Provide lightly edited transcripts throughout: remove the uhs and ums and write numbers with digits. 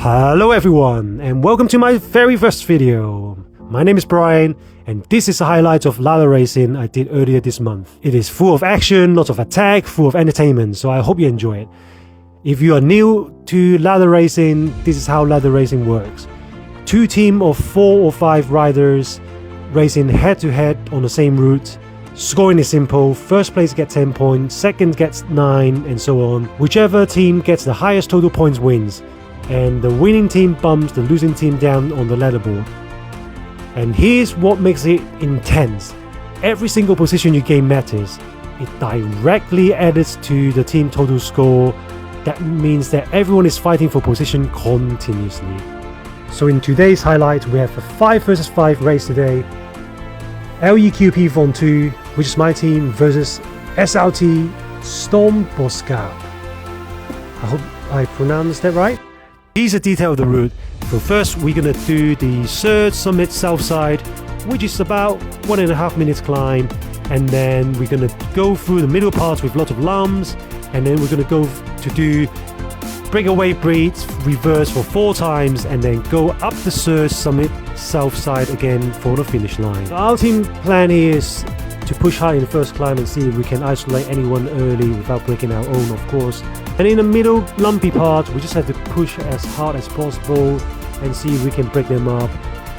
Hello everyone, and welcome to my very first video. My name is Brian, and this is the highlight of ladder racing I did earlier this month. It is full of action, lots of attack, full of entertainment, so I hope you enjoy it. If you are new to ladder racing, this is how ladder racing works. Two teams of 4 or 5 riders racing head to head on the same route. Scoring is simple, first place gets 10 points, second gets 9, and so on. Whichever team gets the highest total points wins, and the winning team bumps the losing team down on the leaderboard. And here's what makes it intense. Every single position you gain matters. It directly adds to the team total score. That means that everyone is fighting for position continuously. So in today's highlight, we have a 5 versus 5 race today. LEQP Ventoux, which is my team, versus SRT Storboskap. I hope I pronounced that right. Here's a detail of the route. So first we're gonna do the SRT Summit South Side, which is about 1.5 minutes climb, and then we're gonna go through the middle parts with lots of lumps, and then we're gonna go to do breakaway bridge reverse for 4 times, and then go up the SRT Summit South Side again for the finish line. So our team plan here is to push hard in the first climb and see if we can isolate anyone early without breaking our own, of course. And in the middle lumpy part, we just have to push as hard as possible and see if we can break them up.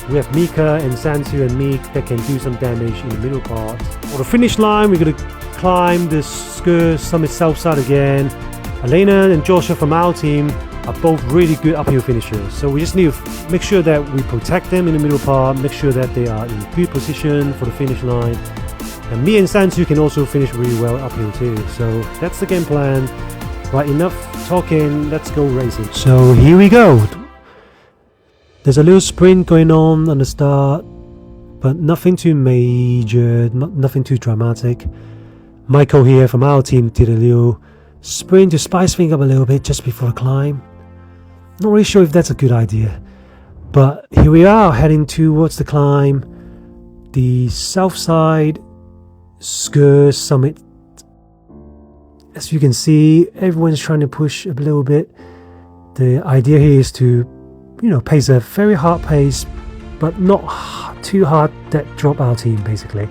We have Mika and Santu and Meek that can do some damage in the middle part. For the finish line, we're going to climb the SRT Summit South Side again. Elena and Joshua from our team are both really good uphill finishers, so we just need to make sure that we protect them in the middle part, make sure that they are in good position for the finish line. And me and Santu can also finish really well uphill too, so that's the game plan. Right, enough talking, let's go racing. So here we go. There's a little sprint going on the start, but nothing too major, nothing too dramatic. Michael here from our team did a little sprint to spice things up a little bit just before the climb. Not really sure if that's a good idea, but here we are heading towards the climb. The south side SRT Summit. As you can see, everyone's trying to push a little bit. The idea here is to, pace a very hard pace, but not too hard that drop our team, basically.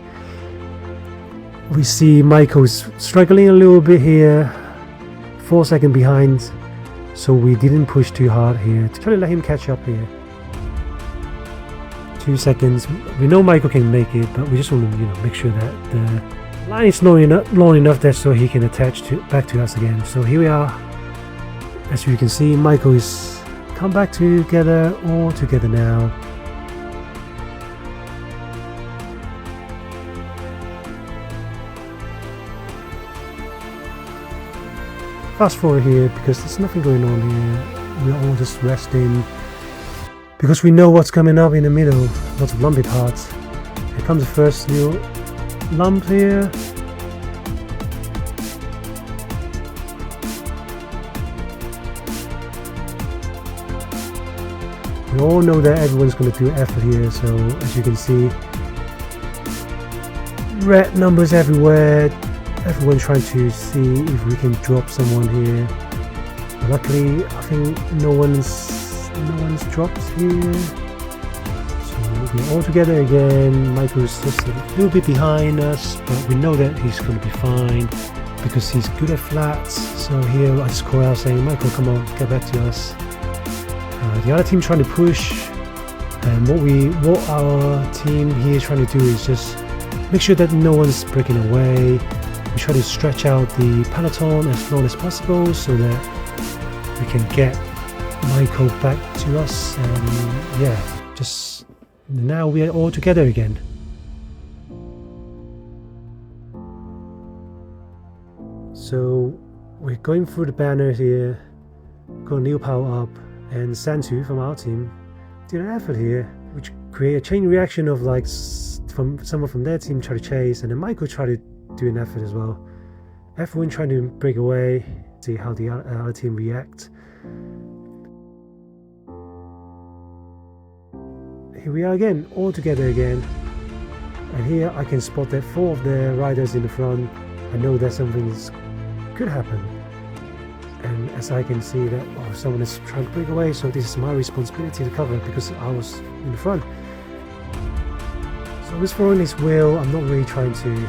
We see Michael's struggling a little bit here, 4 seconds behind, so we didn't push too hard here to try to let him catch up here. 2 seconds. We know Michael can make it, but we just want to make sure that the line is long enough that so he can attach back to us again. So here we are. As you can see, Michael is come back together, all together now. Fast forward here because there's nothing going on here. We're all just resting because we know what's coming up in the middle. Lots of lumpy parts. Here comes the first little lump here. We all know that everyone's going to do effort here, so as you can see, red numbers everywhere. Everyone trying to see if we can drop someone here. Luckily, I think no one's dropped here. So we're all together again. Michael's just a little bit behind us, but we know that he's going to be fine because he's good at flats. So here I just call out saying, Michael, come on, get back to us. The other team trying to push, and what our team here is trying to do is just make sure that no one's breaking away. We try to stretch out the peloton as long as possible so that we can get Michael back to us, and just now we are all together again. So we're going through the banner here, got a new power up, and Santu from our team did an effort here, which created a chain reaction of from someone from their team try to chase, and then Michael tried to do an effort as well. Everyone trying to break away, see how the other team react. Here we are again, all together again. And here I can spot that 4 of the riders in the front. I know that something could happen. And as I can see that someone is trying to break away, so this is my responsibility to cover because I was in the front. So I was following his wheel. I'm not really trying to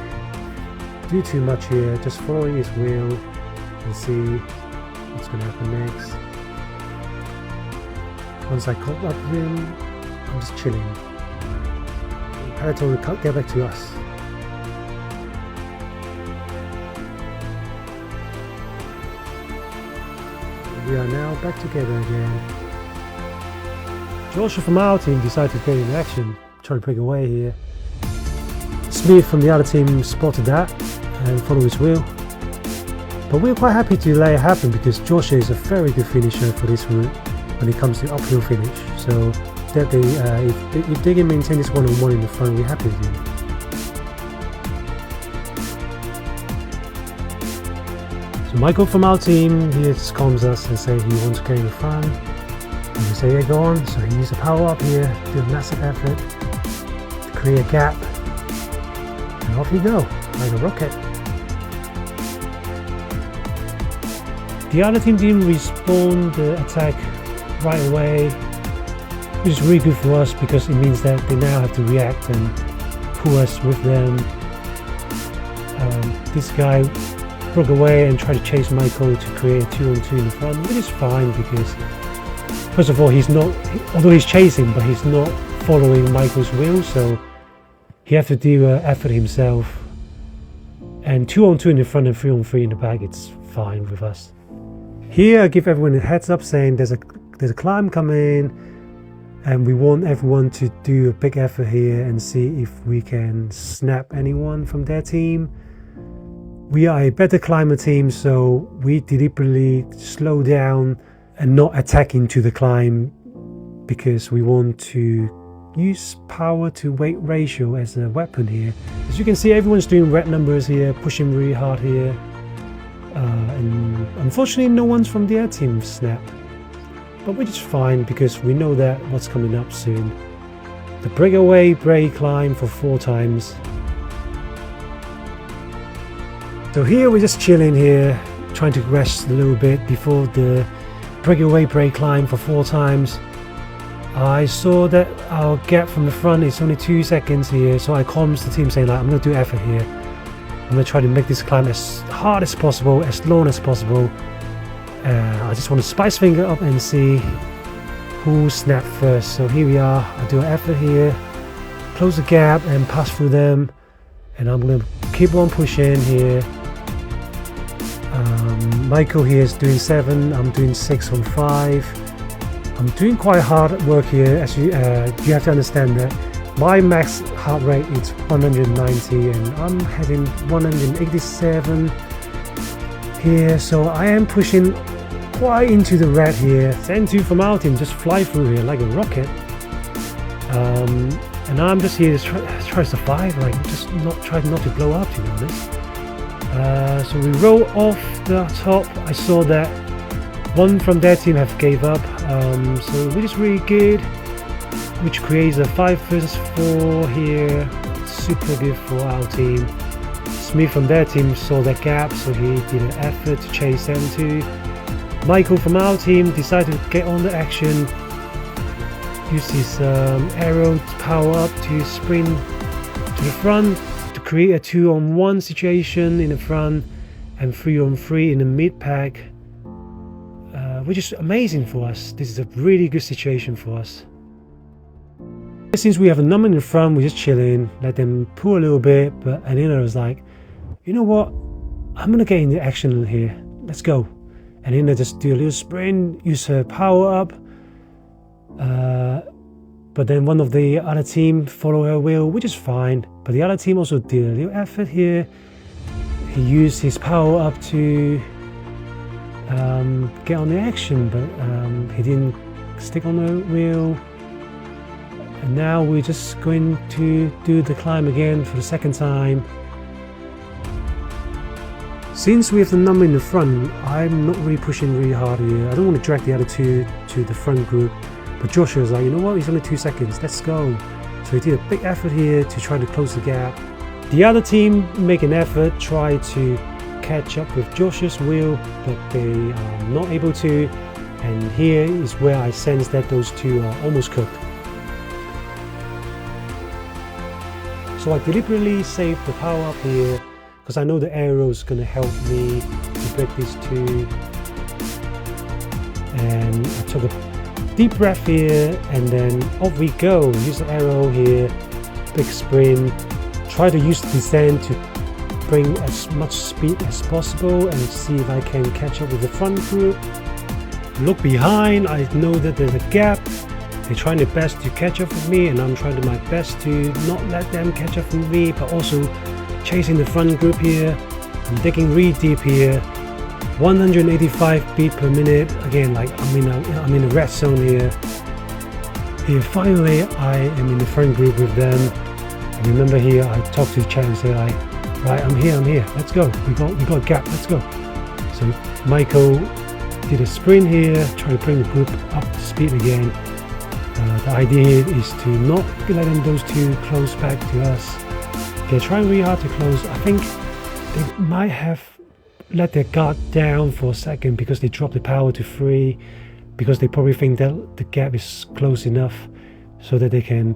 do too much here, just following his wheel and see what's going to happen next. Once I caught up with him, I'm just chilling. The peloton will get back to us. We are now back together again. Joshua from our team decided to get in action, trying to break away here. Smith from the other team spotted that and followed his wheel. But we're quite happy to let it happen because Joshua is a very good finisher for this route when it comes to uphill finish. So that if they can maintain this one-on-one in the front, we're happy with him. So Michael from our team, he just calms us and says he wants to get in the front. And we say, yeah, go on. So he used the power up here, do a massive effort to create a gap. And off you go, like a rocket. The other team didn't respond the attack right away, which is really good for us because it means that they now have to react and pull us with them. This guy broke away and tried to chase Michael to create a 2-on-2 in the front, which is fine because first of all although he's chasing, but he's not following Michael's wheel, so he has to do an effort himself. And 2-on-2 in the front and 3-on-3 in the back, it's fine with us. Here I give everyone a heads up saying there's a climb coming and we want everyone to do a big effort here and see if we can snap anyone from their team. We are a better climber team, so we deliberately slow down and not attack into the climb because we want to use power to weight ratio as a weapon here. As you can see, everyone's doing red numbers here, pushing really hard here. And unfortunately no one's from their team snapped, but which is fine because we know that what's coming up soon. The breakaway break climb for 4 times. So here we're just chilling here, trying to rest a little bit before the breakaway break climb for 4 times. I saw that our gap from the front is only 2 seconds here, so I calmed the team saying like, I'm going to do effort here. I'm going to try to make this climb as hard as possible, as long as possible. I just want to spice things up and see who snapped first. So here we are. I do an effort here, close the gap and pass through them. And I'm going to keep on pushing here. Michael here is doing 7. I'm doing 6 on 5. I'm doing quite hard work here. As you have to understand that my max heart rate is 190 and I'm heading 187 here, so I am pushing quite into the red here. Ventoux from our team just fly through here like a rocket, and I'm just here to try to survive, like just try not to blow up, to be honest. So we roll off the top. I saw that one from their team have gave up, so which is really good, which creates a 5 versus 4 here. Super good for our team. Smith from their team saw that gap, so he did an effort to chase them too. Michael from our team decided to get on the action, use his arrow power up to sprint to the front to create a 2-on-1 situation in the front and 3-on-3 in the mid pack, which is amazing for us. This is a really good situation for us. Since we have a number in the front, we're just chilling, let them pull a little bit, and then I was like, you know what, I'm gonna get into action here, let's go. And then I just do a little sprint, use her power up, but then one of the other team follow her wheel, which is fine, but the other team also did a little effort here. He used his power up to get on the action, but he didn't stick on the wheel. And now we're just going to do the climb again for the 2nd time. Since we have the number in the front, I'm not really pushing really hard here. I don't want to drag the other two to the front group. But Joshua was like, you know what, it's only 2 seconds, let's go. So he did a big effort here to try to close the gap. The other team make an effort, try to catch up with Josh's wheel, but they are not able to, and here is where I sense that those two are almost cooked. So I deliberately saved the power up here because I know the arrow is going to help me to break these two. And I took a deep breath here, and then off we go. Use the arrow here, big sprint. Try to use the descent to bring as much speed as possible and see if I can catch up with the front group. Look behind, I know that there's a gap. They're trying their best to catch up with me, and I'm trying my best to not let them catch up with me, but also chasing the front group here. I'm digging really deep here. 185 beat per minute. Again, like I'm in a red zone here. Here finally I am in the front group with them. And remember here I talked to Chad and say like, right, I'm here, let's go. We got a gap, let's go. So Michael did a sprint here, try to bring the group up to speed again. The idea here is to not be letting those two close back to us. They're trying really hard to close. I think they might have let their guard down for a second because they dropped the power to 3, because they probably think that the gap is close enough so that they can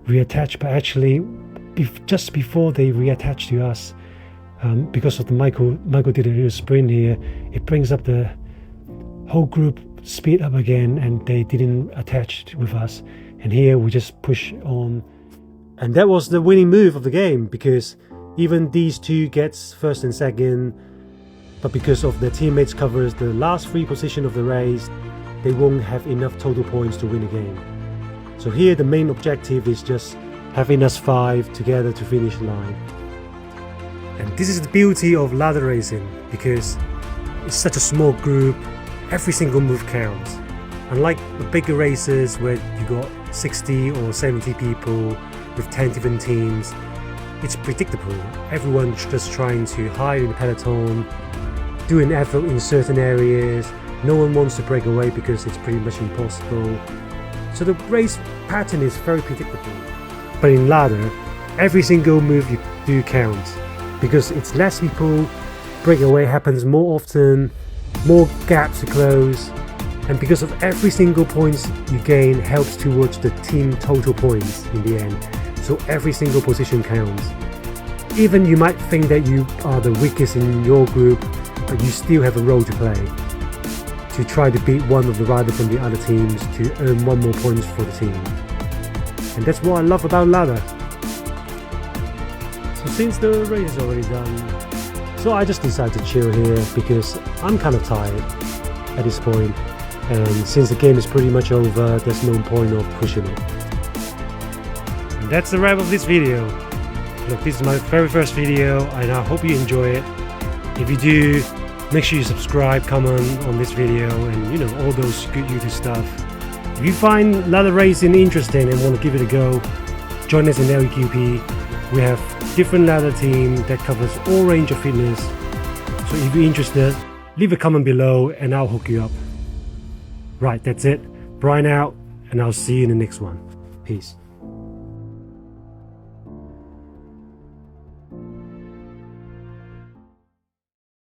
reattach. But actually, just before they reattach to us, because of the Michael did a little sprint here, it brings up the whole group speed up again, and they didn't attach with us, and here we just push on. And that was the winning move of the game, because even these two gets first and second, but because of their teammates covers the last 3 position of the race, they won't have enough total points to win a game. So here the main objective is just having us 5 together to finish the line. And this is the beauty of ladder racing, because it's such a small group. Every single move counts. Unlike the bigger races where you got 60 or 70 people with 10 different teams, it's predictable. Everyone's just trying to hide in the peloton, do an effort in certain areas. No one wants to break away because it's pretty much impossible. So the race pattern is very predictable. But in ladder, every single move you do counts, because it's less people, breakaway happens more often, more gaps to close, and because of every single points you gain helps towards the team total points in the end. So every single position counts. Even you might think that you are the weakest in your group, but you still have a role to play to try to beat one of the riders from the other teams to earn 1 more points for the team. And that's what I love about ladder. So since the race is already done, so I just decided to chill here because I'm kind of tired at this point, and since the game is pretty much over, there's no point of pushing it. And that's the wrap of this video. Look, this is my very first video, and I hope you enjoy it. If you do, make sure you subscribe, comment on this video, and you know, all those good YouTube stuff. If you find ladder racing interesting and want to give it a go, join us in LEQP. We have different ladder team that covers all range of fitness. So if you're interested, leave a comment below and I'll hook you up. Right, that's it. Brian out, and I'll see you in the next one. Peace.